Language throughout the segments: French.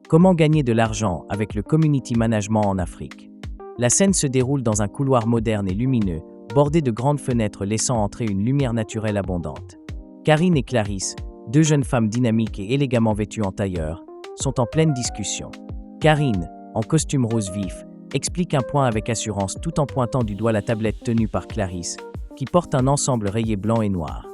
Comment gagner de l'argent avec le community management en Afrique? La scène se déroule dans un couloir moderne et lumineux, bordé de grandes fenêtres laissant entrer une lumière naturelle abondante. Karine et Clarisse, deux jeunes femmes dynamiques et élégamment vêtues en tailleur, sont en pleine discussion. Karine, en costume rose vif, explique un point avec assurance tout en pointant du doigt la tablette tenue par Clarisse, qui porte un ensemble rayé blanc et noir.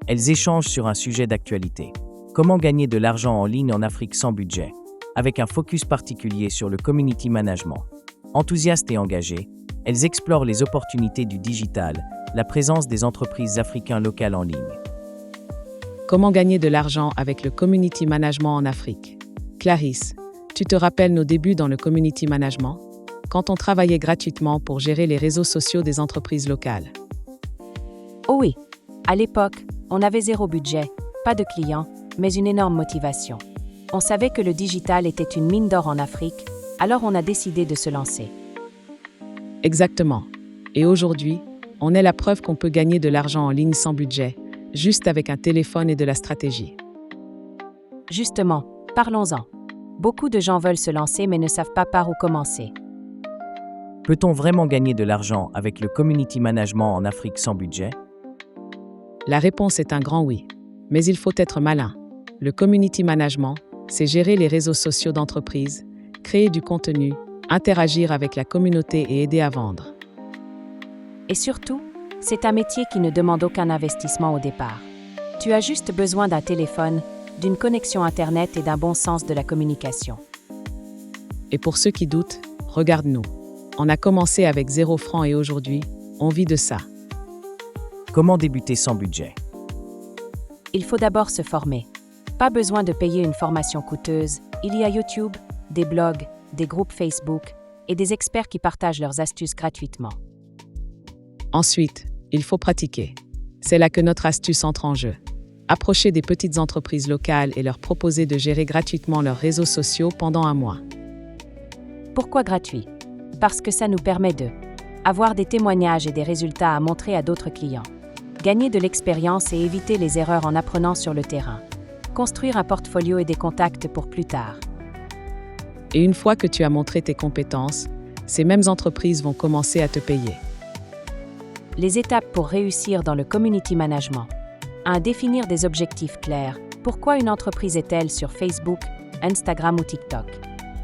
Elles échangent sur un sujet d'actualité. Comment gagner de l'argent en ligne en Afrique sans budget, avec un focus particulier sur le community management. Enthousiastes et engagées, elles explorent les opportunités du digital, la présence des entreprises africaines locales en ligne. Comment gagner de l'argent avec le community management en Afrique? Clarisse, tu te rappelles nos débuts dans le community management? Quand on travaillait gratuitement pour gérer les réseaux sociaux des entreprises locales. Oh oui, à l'époque, on avait zéro budget, pas de clients, mais une énorme motivation. On savait que le digital était une mine d'or en Afrique, alors on a décidé de se lancer. Exactement. Et aujourd'hui, on est la preuve qu'on peut gagner de l'argent en ligne sans budget, juste avec un téléphone et de la stratégie. Justement, parlons-en. Beaucoup de gens veulent se lancer mais ne savent pas par où commencer. Peut-on vraiment gagner de l'argent avec le community management en Afrique sans budget? La réponse est un grand oui. Mais il faut être malin. Le community management, c'est gérer les réseaux sociaux d'entreprise, créer du contenu, interagir avec la communauté et aider à vendre. Et surtout, c'est un métier qui ne demande aucun investissement au départ. Tu as juste besoin d'un téléphone, d'une connexion Internet et d'un bon sens de la communication. Et pour ceux qui doutent, regarde-nous. On a commencé avec 0 francs et aujourd'hui, on vit de ça. Comment débuter sans budget? Il faut d'abord se former. Pas besoin de payer une formation coûteuse, il y a YouTube, des blogs, des groupes Facebook et des experts qui partagent leurs astuces gratuitement. Ensuite, il faut pratiquer. C'est là que notre astuce entre en jeu. Approcher des petites entreprises locales et leur proposer de gérer gratuitement leurs réseaux sociaux pendant un mois. Pourquoi gratuit? Parce que ça nous permet de avoir des témoignages et des résultats à montrer à d'autres clients, gagner de l'expérience et éviter les erreurs en apprenant sur le terrain, construire un portfolio et des contacts pour plus tard. Et une fois que tu as montré tes compétences, ces mêmes entreprises vont commencer à te payer. Les étapes pour réussir dans le community management. 1. Définir des objectifs clairs. Pourquoi une entreprise est-elle sur Facebook, Instagram ou TikTok?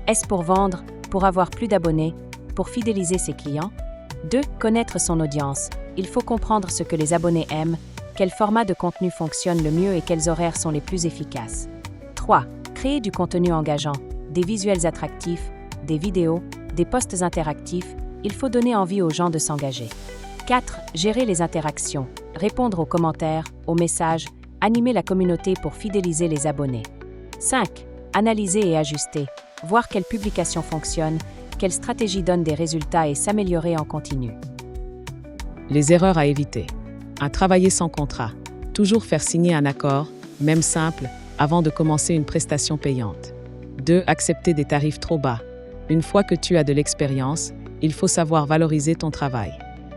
Est-ce pour vendre, pour avoir plus d'abonnés, pour fidéliser ses clients? 2. Connaître son audience. Il faut comprendre ce que les abonnés aiment, quel format de contenu fonctionne le mieux et quels horaires sont les plus efficaces. 3. Créer du contenu engageant, des visuels attractifs, des vidéos, des posts interactifs. Il faut donner envie aux gens de s'engager. 4. Gérer les interactions, répondre aux commentaires, aux messages, animer la communauté pour fidéliser les abonnés. 5. Analyser et ajuster, voir quelle publication fonctionne, quelle stratégie donne des résultats et s'améliorer en continu. Les erreurs à éviter. 1. Travailler sans contrat. Toujours faire signer un accord, même simple, avant de commencer une prestation payante. 2. Accepter des tarifs trop bas. Une fois que tu as de l'expérience, il faut savoir valoriser ton travail.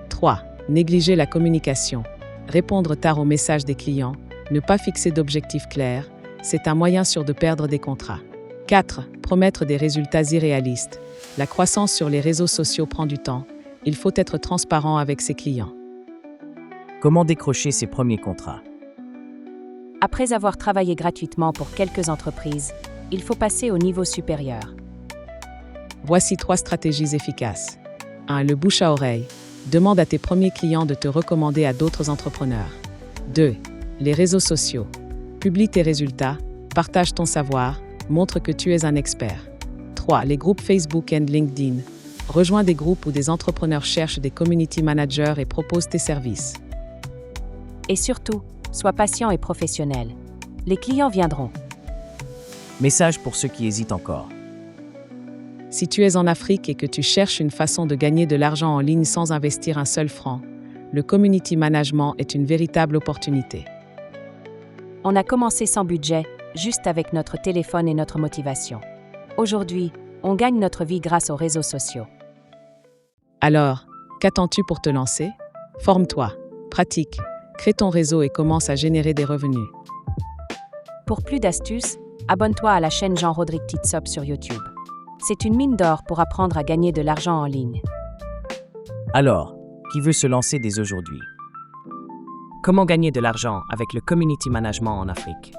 3. Négliger la communication. Répondre tard aux messages des clients, ne pas fixer d'objectifs clairs, c'est un moyen sûr de perdre des contrats. 4. Promettre des résultats irréalistes. La croissance sur les réseaux sociaux prend du temps. Il faut être transparent avec ses clients. Comment décrocher ses premiers contrats? Après avoir travaillé gratuitement pour quelques entreprises, il faut passer au niveau supérieur. Voici 3 stratégies efficaces. 1. Le bouche à oreille. Demande à tes premiers clients de te recommander à d'autres entrepreneurs. 2. Les réseaux sociaux. Publie tes résultats, partage ton savoir, montre que tu es un expert. 3. Les groupes Facebook et LinkedIn. Rejoins des groupes où des entrepreneurs cherchent des community managers et proposent tes services. Et surtout, sois patient et professionnel. Les clients viendront. Message pour ceux qui hésitent encore. Si tu es en Afrique et que tu cherches une façon de gagner de l'argent en ligne sans investir un seul franc, le community management est une véritable opportunité. On a commencé sans budget, juste avec notre téléphone et notre motivation. Aujourd'hui, on gagne notre vie grâce aux réseaux sociaux. Alors, qu'attends-tu pour te lancer? Forme-toi, pratique, crée ton réseau et commence à générer des revenus. Pour plus d'astuces, abonne-toi à la chaîne Jean-Rodrigue Titsop sur YouTube. C'est une mine d'or pour apprendre à gagner de l'argent en ligne. Alors, qui veut se lancer dès aujourd'hui? Comment gagner de l'argent avec le community management en Afrique?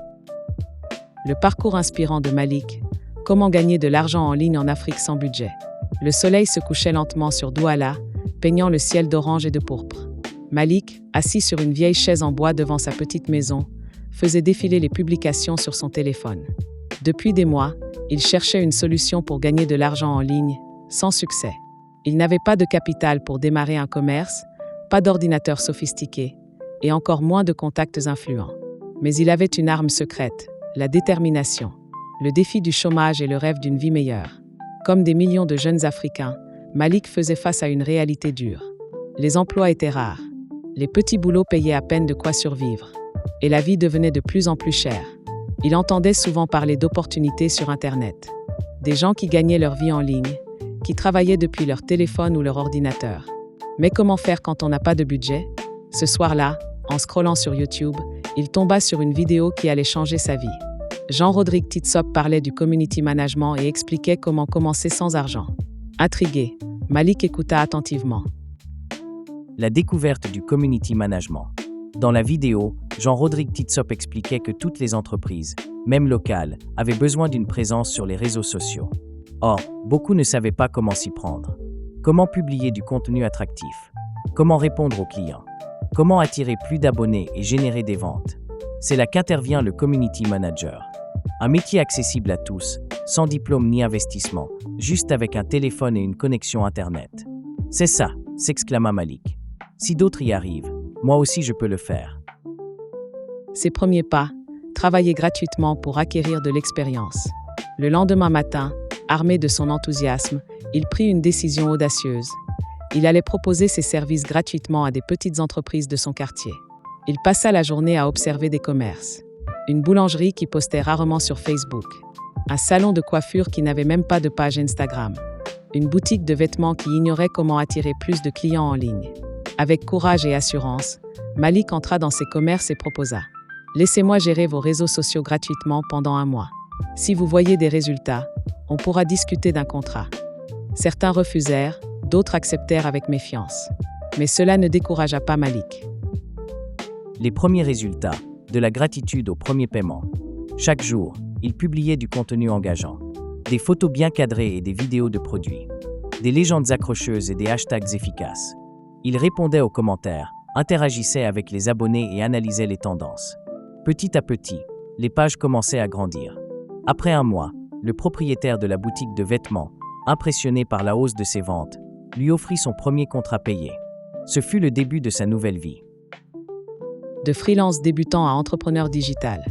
Le parcours inspirant de Malik. Comment gagner de l'argent en ligne en Afrique sans budget? Le soleil se couchait lentement sur Douala, peignant le ciel d'orange et de pourpre. Malik, assis sur une vieille chaise en bois devant sa petite maison, faisait défiler les publications sur son téléphone. Depuis des mois, il cherchait une solution pour gagner de l'argent en ligne, sans succès. Il n'avait pas de capital pour démarrer un commerce, pas d'ordinateur sophistiqué, et encore moins de contacts influents. Mais il avait une arme secrète, la détermination, le défi du chômage et le rêve d'une vie meilleure. Comme des millions de jeunes Africains, Malik faisait face à une réalité dure. Les emplois étaient rares. Les petits boulots payaient à peine de quoi survivre. Et la vie devenait de plus en plus chère. Il entendait souvent parler d'opportunités sur Internet. Des gens qui gagnaient leur vie en ligne, qui travaillaient depuis leur téléphone ou leur ordinateur. Mais comment faire quand on n'a pas de budget? Ce soir-là, en scrollant sur YouTube, il tomba sur une vidéo qui allait changer sa vie. Jean-Rodrigue Titsop parlait du community management et expliquait comment commencer sans argent. Intrigué, Malik écouta attentivement. La découverte du community management. Dans la vidéo, Jean-Rodrigue Titsop expliquait que toutes les entreprises, même locales, avaient besoin d'une présence sur les réseaux sociaux. Or, beaucoup ne savaient pas comment s'y prendre. Comment publier du contenu attractif? Comment répondre aux clients? Comment attirer plus d'abonnés et générer des ventes? C'est là qu'intervient le community manager. Un métier accessible à tous, sans diplôme ni investissement, juste avec un téléphone et une connexion Internet. C'est ça, s'exclama Malik. Si d'autres y arrivent, moi aussi je peux le faire. Ses premiers pas, travailler gratuitement pour acquérir de l'expérience. Le lendemain matin, armé de son enthousiasme, il prit une décision audacieuse. Il allait proposer ses services gratuitement à des petites entreprises de son quartier. Il passa la journée à observer des commerces. Une boulangerie qui postait rarement sur Facebook. Un salon de coiffure qui n'avait même pas de page Instagram. Une boutique de vêtements qui ignorait comment attirer plus de clients en ligne. Avec courage et assurance, Malik entra dans ces commerces et proposa « Laissez-moi gérer vos réseaux sociaux gratuitement pendant 1 mois. Si vous voyez des résultats, on pourra discuter d'un contrat. » Certains refusèrent, d'autres acceptèrent avec méfiance. Mais cela ne découragea pas Malik. Les premiers résultats, de la gratitude au premier paiement. Chaque jour, il publiait du contenu engageant. Des photos bien cadrées et des vidéos de produits. Des légendes accrocheuses et des hashtags efficaces. Il répondait aux commentaires, interagissait avec les abonnés et analysait les tendances. Petit à petit, les pages commençaient à grandir. Après 1 mois, le propriétaire de la boutique de vêtements, impressionné par la hausse de ses ventes, lui offrit son premier contrat payé. Ce fut le début de sa nouvelle vie. De freelance débutant à entrepreneur digital.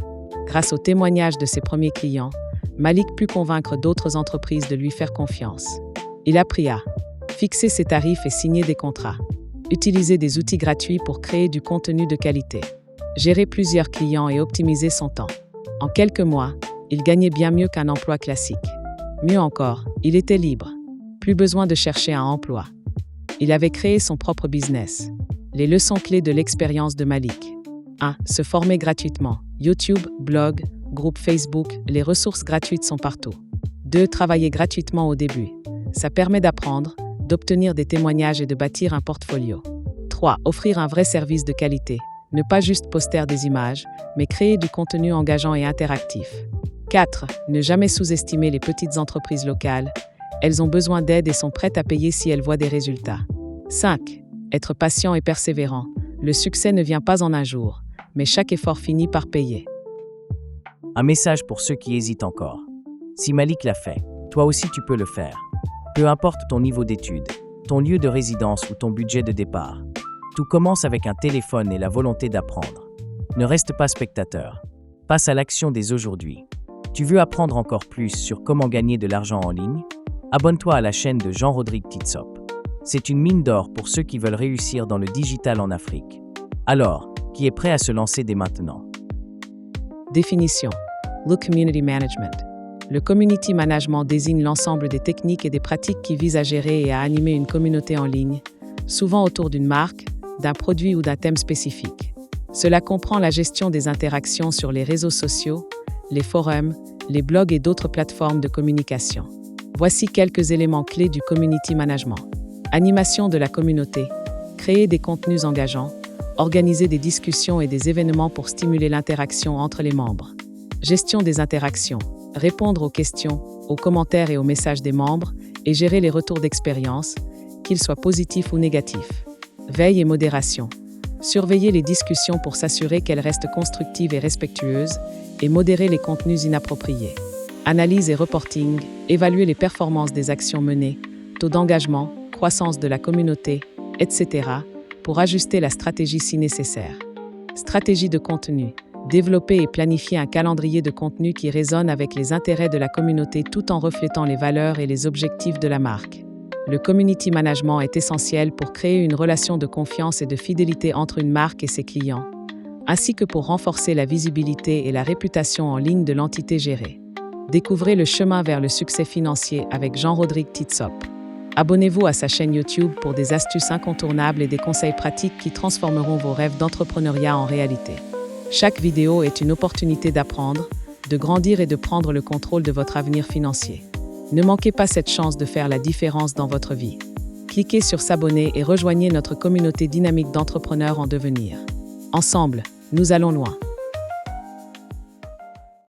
Grâce aux témoignages de ses premiers clients, Malik put convaincre d'autres entreprises de lui faire confiance. Il apprit à fixer ses tarifs et signer des contrats, utiliser des outils gratuits pour créer du contenu de qualité, gérer plusieurs clients et optimiser son temps. En quelques mois, il gagnait bien mieux qu'un emploi classique. Mieux encore, il était libre. Plus besoin de chercher un emploi. Il avait créé son propre business. Les leçons clés de l'expérience de Malik. 1. Se former gratuitement. YouTube, blog, groupe Facebook, les ressources gratuites sont partout. 2. Travailler gratuitement au début. Ça permet d'apprendre, d'obtenir des témoignages et de bâtir un portfolio. 3. Offrir un vrai service de qualité. Ne pas juste poster des images, mais créer du contenu engageant et interactif. 4. Ne jamais sous-estimer les petites entreprises locales. Elles ont besoin d'aide et sont prêtes à payer si elles voient des résultats. 5. Être patient et persévérant. Le succès ne vient pas en un jour, mais chaque effort finit par payer. Un message pour ceux qui hésitent encore. Si Malik l'a fait, toi aussi tu peux le faire. Peu importe ton niveau d'études, ton lieu de résidence ou ton budget de départ. Tout commence avec un téléphone et la volonté d'apprendre. Ne reste pas spectateur. Passe à l'action dès aujourd'hui. Tu veux apprendre encore plus sur comment gagner de l'argent en ligne? Abonne-toi à la chaîne de Jean-Rodrigue Titsop. C'est une mine d'or pour ceux qui veulent réussir dans le digital en Afrique. Alors, qui est prêt à se lancer dès maintenant? Définition. Le community management. Le community management désigne l'ensemble des techniques et des pratiques qui visent à gérer et à animer une communauté en ligne, souvent autour d'une marque, d'un produit ou d'un thème spécifique. Cela comprend la gestion des interactions sur les réseaux sociaux, les forums, les blogs et d'autres plateformes de communication. Voici quelques éléments clés du community management. Animation de la communauté, créer des contenus engageants, organiser des discussions et des événements pour stimuler l'interaction entre les membres. Gestion des interactions, répondre aux questions, aux commentaires et aux messages des membres et gérer les retours d'expérience, qu'ils soient positifs ou négatifs. Veille et modération, surveiller les discussions pour s'assurer qu'elles restent constructives et respectueuses et modérer les contenus inappropriés. Analyse et reporting, évaluer les performances des actions menées, taux d'engagement, croissance de la communauté, etc., pour ajuster la stratégie si nécessaire. Stratégie de contenu, développer et planifier un calendrier de contenu qui résonne avec les intérêts de la communauté tout en reflétant les valeurs et les objectifs de la marque. Le community management est essentiel pour créer une relation de confiance et de fidélité entre une marque et ses clients, ainsi que pour renforcer la visibilité et la réputation en ligne de l'entité gérée. Découvrez le chemin vers le succès financier avec Jean-Rodrigue Titsop. Abonnez-vous à sa chaîne YouTube pour des astuces incontournables et des conseils pratiques qui transformeront vos rêves d'entrepreneuriat en réalité. Chaque vidéo est une opportunité d'apprendre, de grandir et de prendre le contrôle de votre avenir financier. Ne manquez pas cette chance de faire la différence dans votre vie. Cliquez sur s'abonner et rejoignez notre communauté dynamique d'entrepreneurs en devenir. Ensemble, nous allons loin.